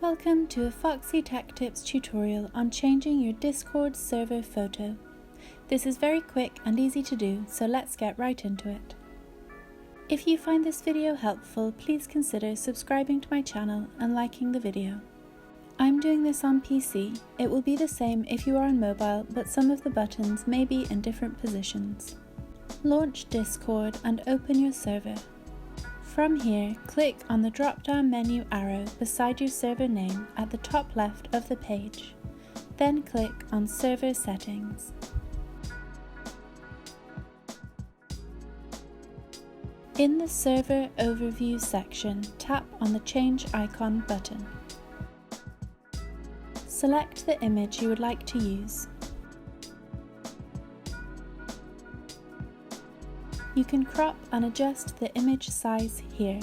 Welcome to a Foxy Tech Tips tutorial on changing your Discord server photo. This is very quick and easy to do, so let's get right into it. If you find this video helpful, please consider subscribing to my channel and liking the video. I'm doing this on PC. It will be the same if you are on mobile, but some of the buttons may be in different positions. Launch Discord and open your server. From here, click on the drop-down menu arrow beside your server name at the top left of the page. Then click on Server Settings. In the Server Overview section, tap on the Change Icon button. Select the image you would like to use. You can crop and adjust the image size here.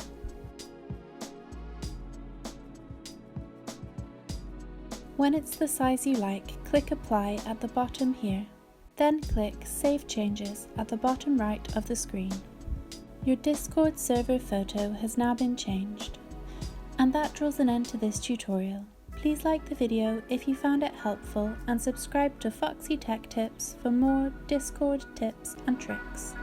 When it's the size you like, click Apply at the bottom here. Then click Save Changes at the bottom right of the screen. Your Discord server photo has now been changed. And that draws an end to this tutorial. Please like the video if you found it helpful and subscribe to Foxy Tech Tips for more Discord tips and tricks.